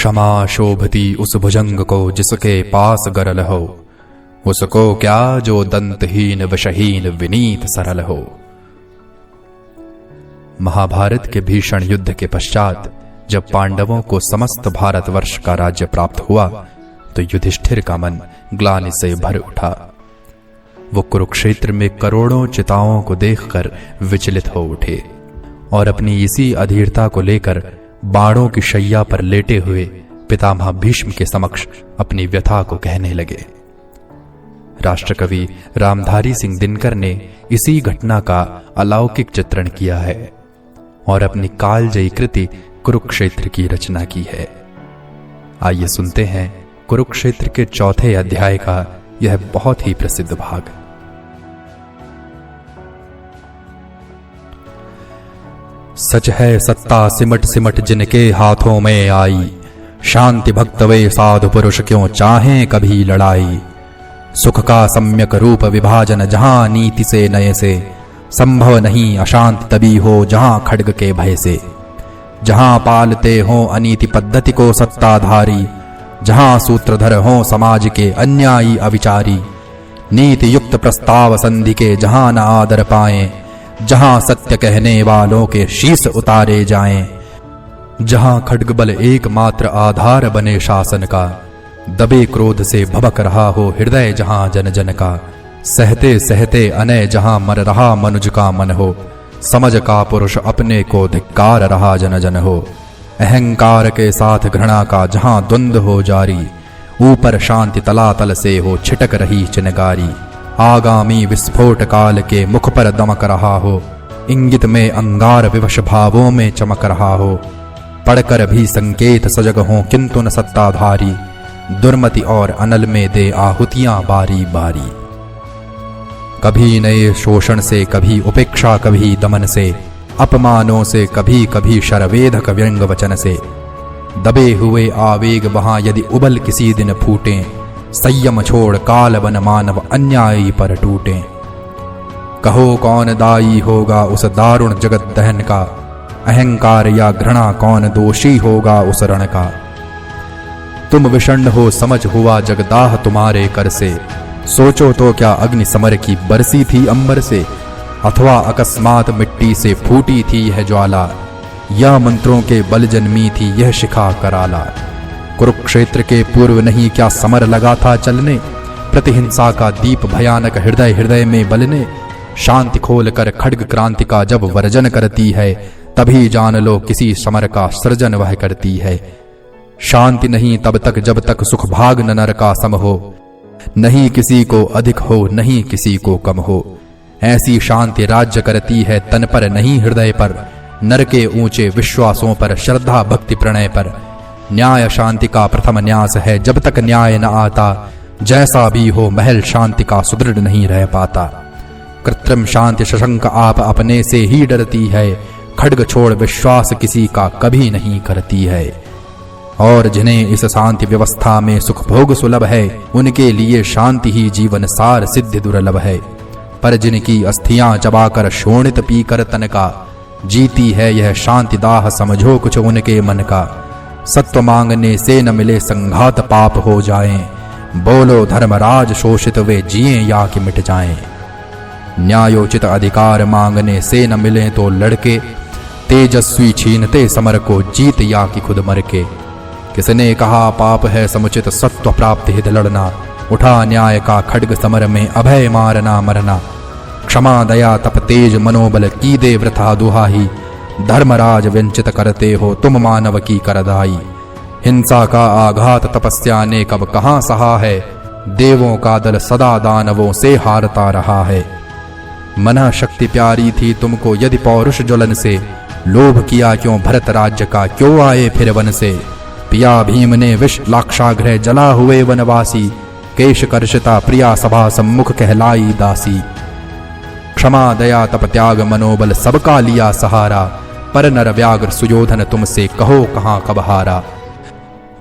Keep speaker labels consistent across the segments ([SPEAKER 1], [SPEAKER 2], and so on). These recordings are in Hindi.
[SPEAKER 1] क्षमा शोभती उस भुजंग को जिसके पास गरल हो, उसको क्या जो दंतहीन विषहीन विनीत सरल हो। महाभारत के भीषण युद्ध के पश्चात जब पांडवों को समस्त भारतवर्ष का राज्य प्राप्त हुआ तो युधिष्ठिर का मन ग्लानि से भर उठा। वो कुरुक्षेत्र में करोड़ों चिताओं को देखकर विचलित हो उठे और अपनी इसी अधीरता को लेकर बाणों की शैया पर लेटे हुए पितामह भीष्म के समक्ष अपनी व्यथा को कहने लगे। राष्ट्रकवि रामधारी सिंह दिनकर ने इसी घटना का अलौकिक चित्रण किया है और अपनी कालजयी कृति कुरुक्षेत्र की रचना की है। आइए सुनते हैं कुरुक्षेत्र के चौथे अध्याय का यह बहुत ही प्रसिद्ध भाग। सच है सत्ता सिमट सिमट जिनके हाथों में आई, शांति भक्त वे साधु पुरुष क्यों चाहें कभी लड़ाई। सुख का सम्यक रूप विभाजन जहां नीति से नए से, संभव नहीं अशांति तभी हो जहां खड्ग के भय से। जहां पालते हो अनीति पद्धति को सत्ताधारी, जहां सूत्रधर हो समाज के अन्यायी अविचारी। नीति युक्त प्रस्ताव संधि के जहां न आदर पाएं, जहां सत्य कहने वालों के शीश उतारे जाएं। जहां खड्ग बल एकमात्र आधार बने शासन का, दबे क्रोध से भभक रहा हो हृदय जहां जन जन का। सहते सहते अनय जहां मर रहा मनुज का मन हो, समझ का पुरुष अपने को धिक्कार रहा जन जन हो। अहंकार के साथ घृणा का जहां द्वंद्व हो जारी, ऊपर शांति तलातल से हो छिटक रही चिनगारी। आगामी विस्फोट काल के मुख पर दमक रहा हो, इंगित में अंगार विवश भावों में चमक रहा हो। पढ़कर भी संकेत सजग हो किंतु न सत्ताधारी, दुर्मति और अनल में दे आहुतियां बारी बारी। कभी नए शोषण से, कभी उपेक्षा, कभी दमन से, अपमानों से, कभी कभी शरवेधक व्यंग वचन से। दबे हुए आवेग वहां यदि उबल किसी दिन फूटे, संयम छोड़ काल बन मानव अन्यायी पर टूटे। कहो कौन दायी होगा उस दारुण जगत दहन का, अहंकार या घृणा कौन दोषी होगा उस रण का। तुम विषण्ण हो समझ हुआ जगदाह तुम्हारे कर से, सोचो तो क्या अग्नि समर की बरसी थी अंबर से, अथवा अकस्मात मिट्टी से फूटी थी यह ज्वाला, या मंत्रों के बल जन्मी थी यह शिखा कराला। कुरुक्षेत्र के पूर्व नहीं क्या समर लगा था चलने, प्रतिहिंसा का दीप भयानक हृदय हृदय में बलने। शांति खोल कर खड्ग क्रांति का जब वर्जन करती है, तभी जान लो किसी समर का सृजन वह करती है। शांति नहीं तब तक जब तक सुख भाग न नर का सम हो, नहीं किसी को अधिक हो नहीं किसी को कम हो। ऐसी शांति राज्य करती है तन पर नहीं हृदय पर, नर के ऊंचे विश्वासों पर श्रद्धा भक्ति प्रणय पर। न्याय शांति का प्रथम न्यास है, जब तक न्याय न आता जैसा भी हो महल शांति का सुदृढ़ नहीं रह पाता। कृत्रिम शांति शशंक आप अपने से ही डरती है, खड्ग छोड़ विश्वास किसी का कभी नहीं करती है। और जिन्हें इस शांति व्यवस्था में सुख भोग सुलभ है, उनके लिए शांति ही जीवन सार सिद्ध दुर्लभ है। पर जिनकी अस्थियां चबाकर शोणित पीकर तन का, जीती है यह शांति दाह समझो कुछ उनके मन का। सत्व मांगने से न मिले संघात पाप हो जाएं, बोलो धर्मराज शोषित वे जिए या कि मिट जाएं। न्यायोचित अधिकार मांगने से न मिले तो लड़के, तेजस्वी छीनते समर को जीत या कि खुद मर के। किसने कहा पाप है समुचित सत्व प्राप्त हित लड़ना, उठा न्याय का खड्ग समर में अभय मारना मरना। क्षमा दया तप तेज मनोबल की दे वृथा दुहाई, धर्मराज वंचित करते हो तुम मानव की करदाई। हिंसा का आघात तपस्या ने कब कहां सहा है, देवों का दल सदा दानवों से हारता रहा है। मना शक्ति प्यारी थी तुमको यदि पौरुष ज्वलन से, लोभ किया क्यों भरत राज्य का क्यों आए फिर वन से। पिया भीम ने विष लाक्षागृह जला हुए वनवासी, केश कर्षिता प्रिया सभा सम्मुख कहलाई दासी। क्षमा दया तप त्याग मनोबल सबका लिया सहारा, पर नर व्याघ्र सुयोधन तुमसे कहो कहां कब हारा।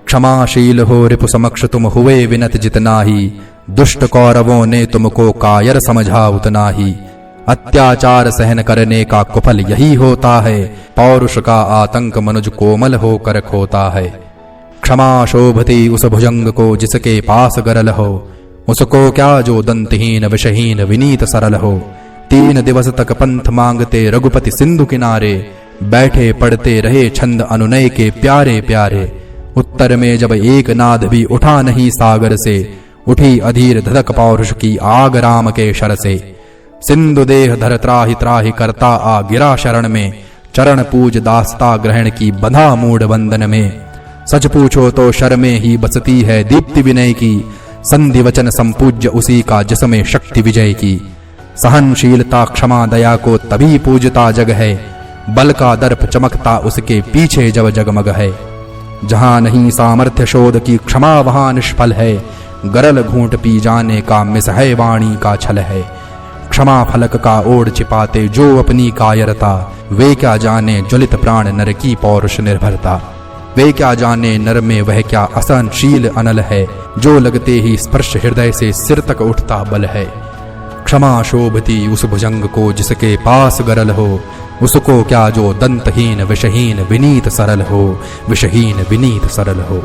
[SPEAKER 1] क्षमाशील हो रिपु समक्ष तुम हुए विनत जितना ही, दुष्ट कौरवों ने तुमको कायर समझा उतना ही। अत्याचार सहन करने का कुफल यही होता है, पौरुष का आतंक मनुज कोमल होकर खोता है। क्षमा शोभती उस भुजंग को जिसके पास गरल हो, उसको क्या जो दंतहीन विषहीन विनीत सरल हो। 3 दिवस तक पंथ मांगते रघुपति सिंधु किनारे, बैठे पढ़ते रहे छंद अनुनय के प्यारे प्यारे। उत्तर में जब एक नाद भी उठा नहीं सागर से, उठी अधीर धधक पौरुष की आग राम के शर से। सिंधु देह धर त्राहि त्राहि करता आ गिरा शरण में, चरण पूज दासता ग्रहण की बंधा मूड बंधन में। सच पूछो तो शर में ही बसती है दीप्ति विनय की, संधि वचन संपूज्य उसी का जिसमें शक्ति विजय की। सहनशीलता क्षमा दया को तभी पूजता जग है, बल का दर्प चमकता उसके पीछे जब जगमग है। जहां नहीं सामर्थ्य शोध की क्षमा वहां निष्फल है, गरल घूंट पी जाने का मिस है वाणी का छल है। क्षमा फलक का ओढ़ छिपाते जो अपनी कायरता, वे क्या जाने ज्वलित प्राण नर की पौरुष निर्भरता। वे क्या जाने नर में वह क्या असहनशील अनल है, जो लगते ही स्पर्श हृदय से सिर तक उठता बल है। क्षमा शोभती उस भुजंग को जिसके पास गरल हो, उसको क्या जो दंतहीन विषहीन विनीत सरल हो, विषहीन विनीत सरल हो।